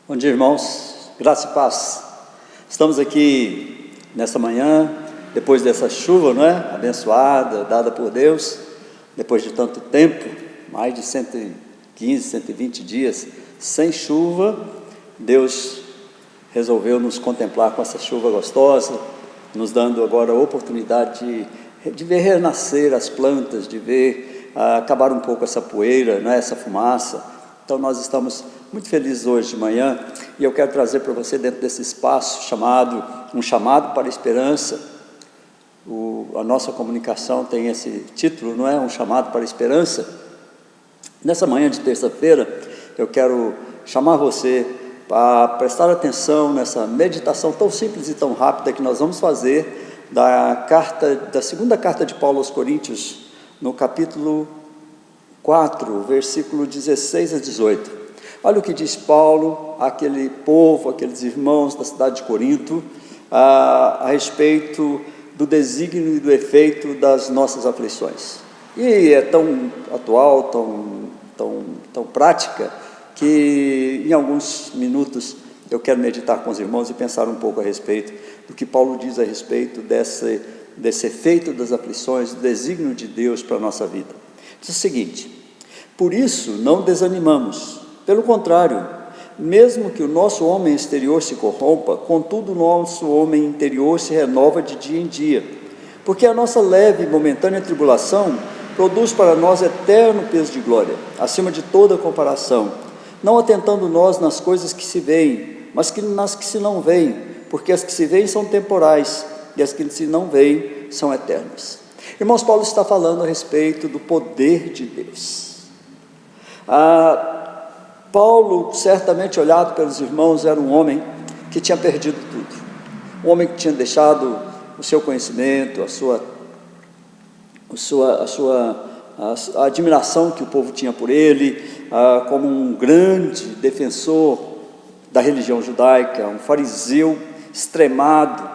Bom dia, irmãos, graça e paz. Estamos aqui nessa manhã, depois dessa chuva, não é? Abençoada, dada por Deus, depois de tanto tempo, mais de 115, 120 dias sem chuva. Deus resolveu nos contemplar com essa chuva gostosa, nos dando agora a oportunidade de ver renascer as plantas, de ver acabar um pouco essa poeira, não é? Essa fumaça. Então nós estamos muito felizes hoje de manhã, e eu quero trazer para você, dentro desse espaço chamado Um Chamado para a Esperança. A nossa comunicação tem esse título, não é? Um Chamado para a Esperança. Nessa manhã de terça-feira, eu quero chamar você para prestar atenção nessa meditação tão simples e tão rápida que nós vamos fazer da segunda carta de Paulo aos Coríntios, no capítulo 4, versículo 16 a 18. Olha o que diz Paulo àquele povo, aqueles irmãos da cidade de Corinto, a respeito do desígnio e do efeito das nossas aflições. E é tão atual, tão prática, que em alguns minutos eu quero meditar com os irmãos e pensar um pouco a respeito do que Paulo diz a respeito desse efeito das aflições, do desígnio de Deus para a nossa vida. Diz o seguinte: por isso não desanimamos, pelo contrário, mesmo que o nosso homem exterior se corrompa, contudo o nosso homem interior se renova de dia em dia, porque a nossa leve e momentânea tribulação produz para nós eterno peso de glória, acima de toda comparação, não atentando nós nas coisas que se veem, mas nas que se não veem, porque as que se veem são temporais, e as que se não veem são eternas. Irmãos, Paulo está falando a respeito do poder de Deus. Paulo, certamente olhado pelos irmãos, era um homem que tinha perdido tudo, um homem que tinha deixado o seu conhecimento, a admiração que o povo tinha por ele, como um grande defensor da religião judaica, um fariseu extremado.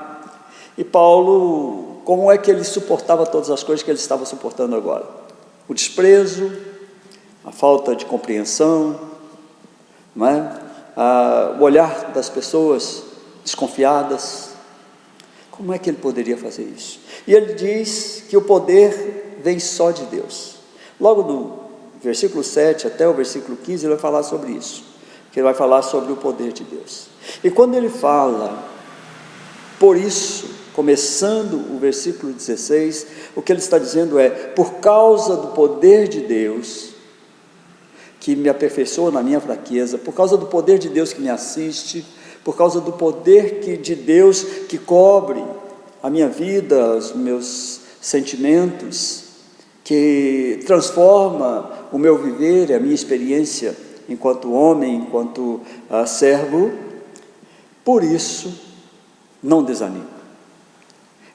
E Paulo, como é que ele suportava todas as coisas que ele estava suportando agora? O desprezo, a falta de compreensão, não é? O olhar das pessoas desconfiadas. Como é que ele poderia fazer isso? E ele diz que o poder vem só de Deus. Logo no versículo 7 até o versículo 15, ele vai falar sobre isso, que ele vai falar sobre o poder de Deus. E quando ele fala, por isso, começando o versículo 16, o que ele está dizendo é: por causa do poder de Deus, que me aperfeiçoa na minha fraqueza, por causa do poder de Deus que me assiste, por causa do poder de Deus que cobre a minha vida, os meus sentimentos, que transforma o meu viver, a minha experiência enquanto homem, enquanto servo. Por isso, não desanimo.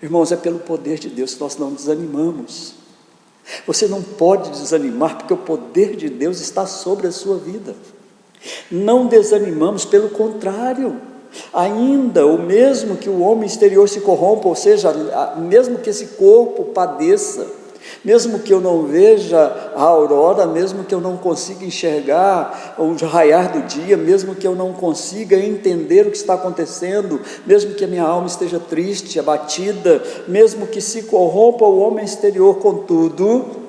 Irmãos, é pelo poder de Deus que nós não desanimamos. Você não pode desanimar, porque o poder de Deus está sobre a sua vida. Não desanimamos, pelo contrário, ainda o mesmo que o homem exterior se corrompa, ou seja, mesmo que esse corpo padeça, mesmo que eu não veja a aurora, mesmo que eu não consiga enxergar o raiar do dia, mesmo que eu não consiga entender o que está acontecendo, mesmo que a minha alma esteja triste, abatida, mesmo que se corrompa o homem exterior, contudo,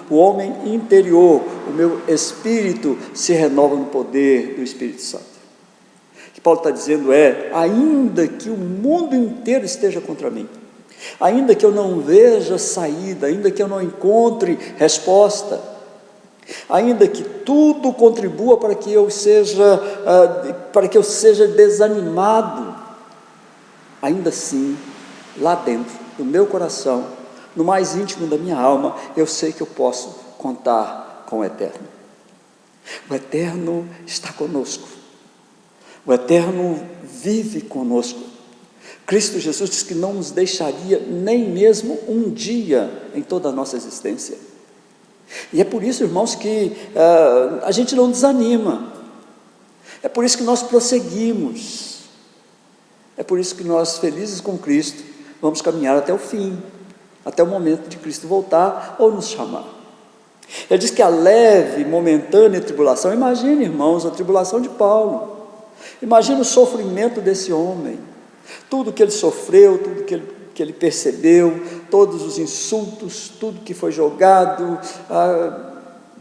o homem interior, o meu espírito, se renova no poder do Espírito Santo. O que Paulo está dizendo é: ainda que o mundo inteiro esteja contra mim, ainda que eu não veja saída, ainda que eu não encontre resposta, ainda que tudo contribua para que eu seja desanimado, ainda assim, lá dentro do meu coração, no mais íntimo da minha alma, eu sei que eu posso contar com o Eterno. O Eterno está conosco, o Eterno vive conosco. Cristo Jesus disse que não nos deixaria nem mesmo um dia em toda a nossa existência. E é por isso, irmãos, que a gente não desanima, é por isso que nós prosseguimos, é por isso que nós, felizes com Cristo, vamos caminhar até o fim, até o momento de Cristo voltar ou nos chamar. Ele diz que a leve, momentânea tribulação, imagine, irmãos, a tribulação de Paulo, Imagina o sofrimento desse homem, tudo que ele sofreu, tudo que ele percebeu, todos os insultos, tudo que foi jogado,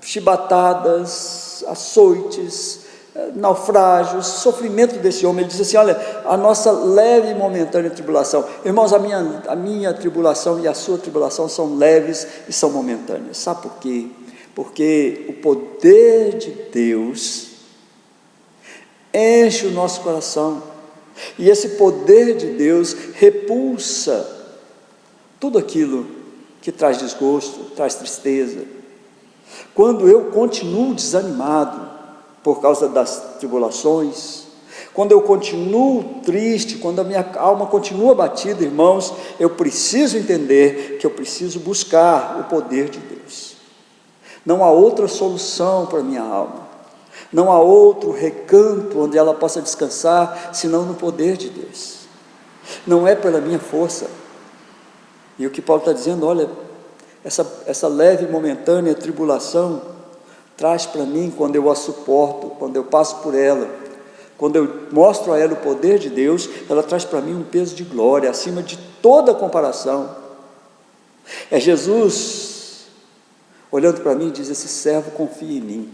chibatadas, açoites, naufrágios, sofrimento desse homem. Ele diz assim: olha, a nossa leve e momentânea tribulação. Irmãos, a minha tribulação e a sua tribulação são leves e são momentâneas. Sabe por quê? Porque o poder de Deus enche o nosso coração, e esse poder de Deus repulsa tudo aquilo que traz desgosto, traz tristeza. Quando eu continuo desanimado por causa das tribulações, quando eu continuo triste, quando a minha alma continua abatida, irmãos, eu preciso entender que eu preciso buscar o poder de Deus. Não há outra solução para a minha alma, não há outro recanto onde ela possa descansar, senão no poder de Deus. Não é pela minha força. E o que Paulo está dizendo: olha, essa leve e momentânea tribulação traz para mim, quando eu a suporto, quando eu passo por ela, quando eu mostro a ela o poder de Deus, ela traz para mim um peso de glória, acima de toda comparação. É Jesus olhando para mim e diz: esse servo confia em mim.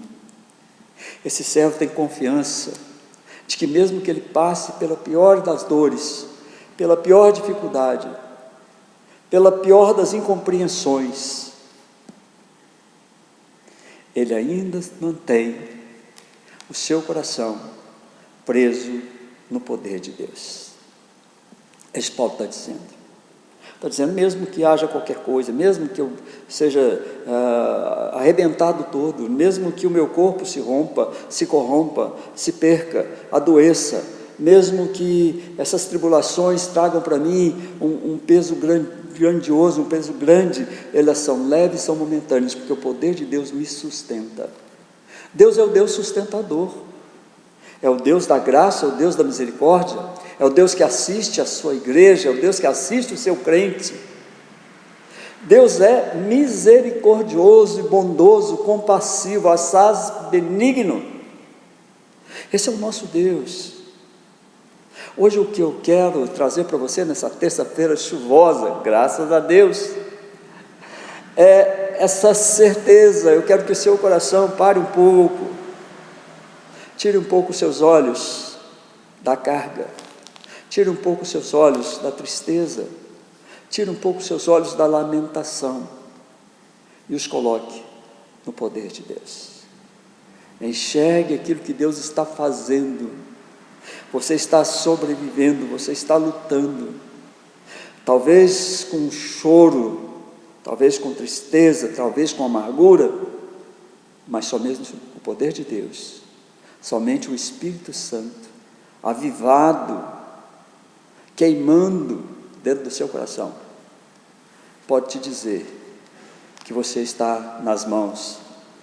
Esse servo tem confiança de que mesmo que ele passe pela pior das dores, pela pior dificuldade, pela pior das incompreensões, ele ainda mantém o seu coração preso no poder de Deus. É isso que Paulo está dizendo. Está dizendo, mesmo que haja qualquer coisa, mesmo que eu seja arrebentado todo, mesmo que o meu corpo se rompa, se corrompa, se perca, adoeça, mesmo que essas tribulações tragam para mim um peso grandioso, um peso grande, elas são leves, são momentâneas, porque o poder de Deus me sustenta. Deus é o Deus sustentador, é o Deus da graça, é o Deus da misericórdia, é o Deus que assiste a sua igreja, é o Deus que assiste o seu crente. Deus é misericordioso e bondoso, compassivo, assaz benigno. Esse é o nosso Deus. Hoje o que eu quero trazer para você nessa terça-feira chuvosa, graças a Deus, é essa certeza. Eu quero que o seu coração pare um pouco, tire um pouco os seus olhos da carga, tire um pouco os seus olhos da tristeza, tire um pouco os seus olhos da lamentação e os coloque no poder de Deus. Enxergue aquilo que Deus está fazendo. Você está sobrevivendo, você está lutando, talvez com choro, talvez com tristeza, talvez com amargura, mas somente o poder de Deus, somente o Espírito Santo, avivado, queimando dentro do seu coração, pode te dizer que você está nas mãos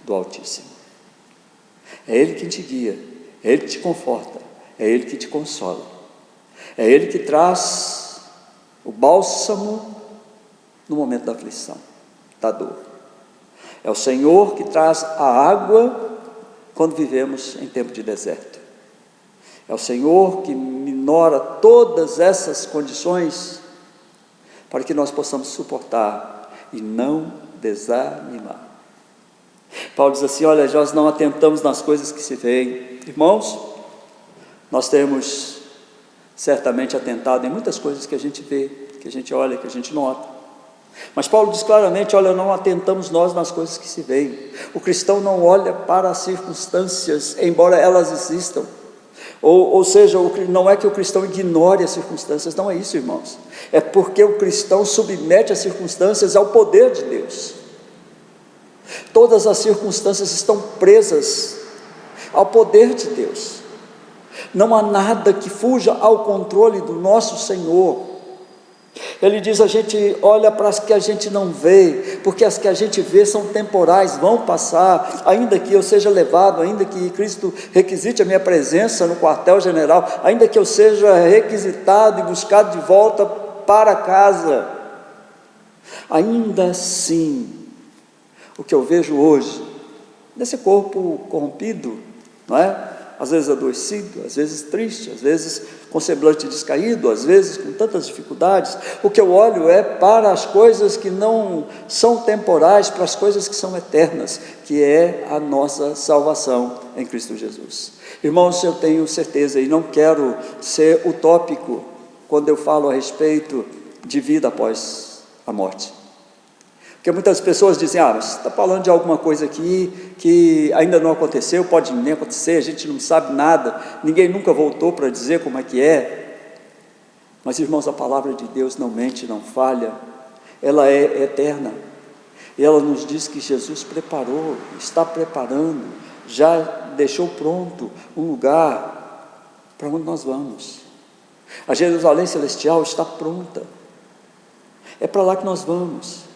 do Altíssimo. É Ele que te guia, é Ele que te conforta, é Ele que te consola, é Ele que traz o bálsamo no momento da aflição, da dor. É o Senhor que traz a água quando vivemos em tempo de deserto. É o Senhor que minora todas essas condições para que nós possamos suportar e não desanimar. Paulo diz assim: olha, nós não atentamos nas coisas que se veem. Irmãos, nós temos certamente atentado em muitas coisas que a gente vê, que a gente olha, que a gente nota. Mas Paulo diz claramente: olha, não atentamos nós nas coisas que se veem. O cristão não olha para as circunstâncias, embora elas existam. Ou seja, não é que o cristão ignore as circunstâncias, não é isso, irmãos. É porque o cristão submete as circunstâncias ao poder de Deus. Todas as circunstâncias estão presas ao poder de Deus. Não há nada que fuja ao controle do nosso Senhor. Ele diz: a gente olha para as que a gente não vê, porque as que a gente vê são temporais, vão passar, ainda que eu seja levado, ainda que Cristo requisite a minha presença no quartel-general, ainda que eu seja requisitado e buscado de volta para casa, ainda assim, o que eu vejo hoje, nesse corpo corrompido, não é? às vezes adoecido, às vezes triste, às vezes com semblante descaído, às vezes com tantas dificuldades. O que eu olho é para as coisas que não são temporais, para as coisas que são eternas, que é a nossa salvação em Cristo Jesus. Irmãos, eu tenho certeza, e não quero ser utópico quando eu falo a respeito de vida após a morte. Porque muitas pessoas dizem, mas você está falando de alguma coisa aqui que ainda não aconteceu, pode nem acontecer, a gente não sabe nada, ninguém nunca voltou para dizer como é que é. Mas, irmãos, a palavra de Deus não mente, não falha, ela é eterna. E ela nos diz que Jesus preparou, está preparando, já deixou pronto um lugar para onde nós vamos. A Jerusalém Celestial está pronta, é para lá que nós vamos.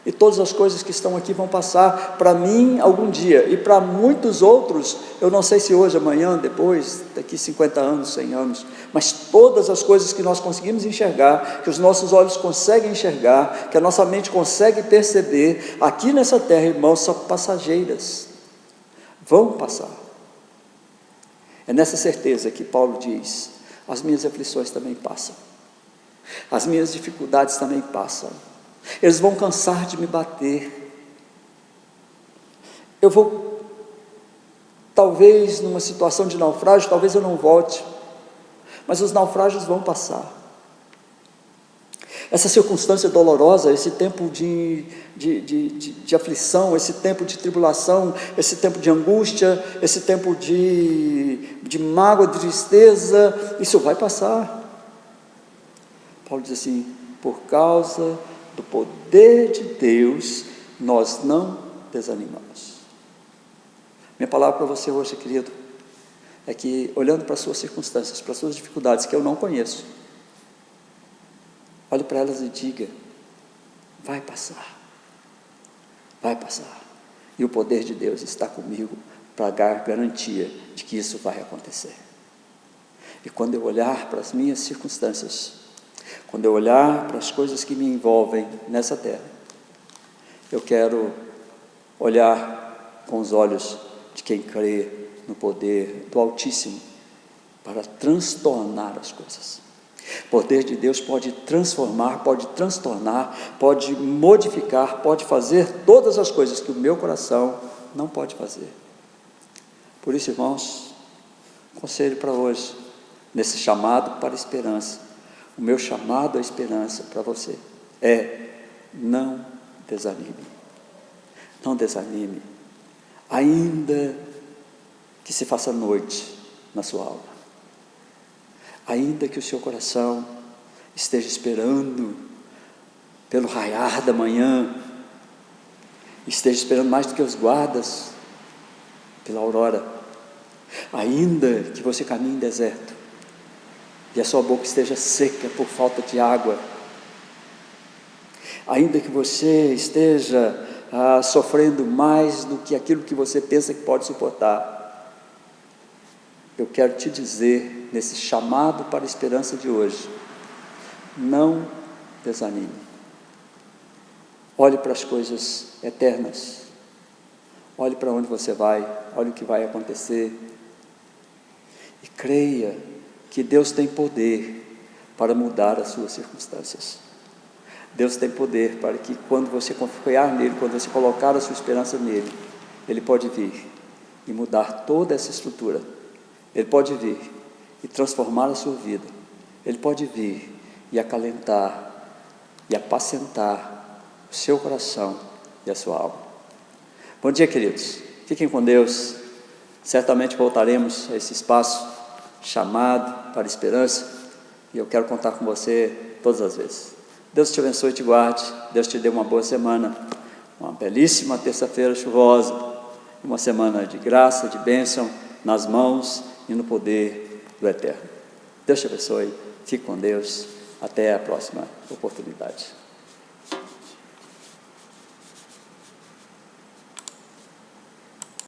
E todas as coisas que estão aqui vão passar, para mim algum dia, e para muitos outros, eu não sei se hoje, amanhã, depois, daqui 50 anos, 100 anos, mas todas as coisas que nós conseguimos enxergar, que os nossos olhos conseguem enxergar, que a nossa mente consegue perceber, aqui nessa terra, irmãos, são passageiras, vão passar. É nessa certeza que Paulo diz, as minhas aflições também passam, as minhas dificuldades também passam, eles vão cansar de me bater, eu vou, talvez numa situação de naufrágio, talvez eu não volte, mas os naufrágios vão passar. Essa circunstância dolorosa, esse tempo de aflição, esse tempo de tribulação, esse tempo de angústia, esse tempo de mágoa, de tristeza, isso vai passar. Paulo diz assim, por causa do poder de Deus, nós não desanimamos. Minha palavra para você hoje, querido, é que olhando para as suas circunstâncias, para as suas dificuldades, que eu não conheço, olhe para elas e diga, vai passar, e o poder de Deus está comigo para dar garantia de que isso vai acontecer. E quando eu olhar para as minhas circunstâncias, quando eu olhar para as coisas que me envolvem nessa terra, eu quero olhar com os olhos de quem crê no poder do Altíssimo para transtornar as coisas. O poder de Deus pode transformar, pode transtornar, pode modificar, pode fazer todas as coisas que o meu coração não pode fazer. Por isso, irmãos, conselho para hoje, nesse chamado para a esperança, o meu chamado à esperança para você é, não desanime, não desanime, ainda que se faça noite na sua alma, ainda que o seu coração esteja esperando pelo raiar da manhã, esteja esperando mais do que os guardas pela aurora, ainda que você caminhe em deserto, e a sua boca esteja seca por falta de água, ainda que você esteja sofrendo mais do que aquilo que você pensa que pode suportar, eu quero te dizer, nesse chamado para a esperança de hoje, não desanime, olhe para as coisas eternas, olhe para onde você vai, olhe o que vai acontecer, e creia que Deus tem poder para mudar as suas circunstâncias. Deus tem poder para que quando você confiar nele, quando você colocar a sua esperança nele, Ele pode vir e mudar toda essa estrutura. Ele pode vir e transformar a sua vida. Ele pode vir e acalentar e apacentar o seu coração e a sua alma. Bom dia, queridos. Fiquem com Deus. Certamente voltaremos a esse espaço chamado para a esperança, e eu quero contar com você todas as vezes. Deus te abençoe e te guarde, Deus te dê uma boa semana, uma belíssima terça-feira chuvosa, uma semana de graça, de bênção, nas mãos e no poder do Eterno. Deus te abençoe, fique com Deus, até a próxima oportunidade.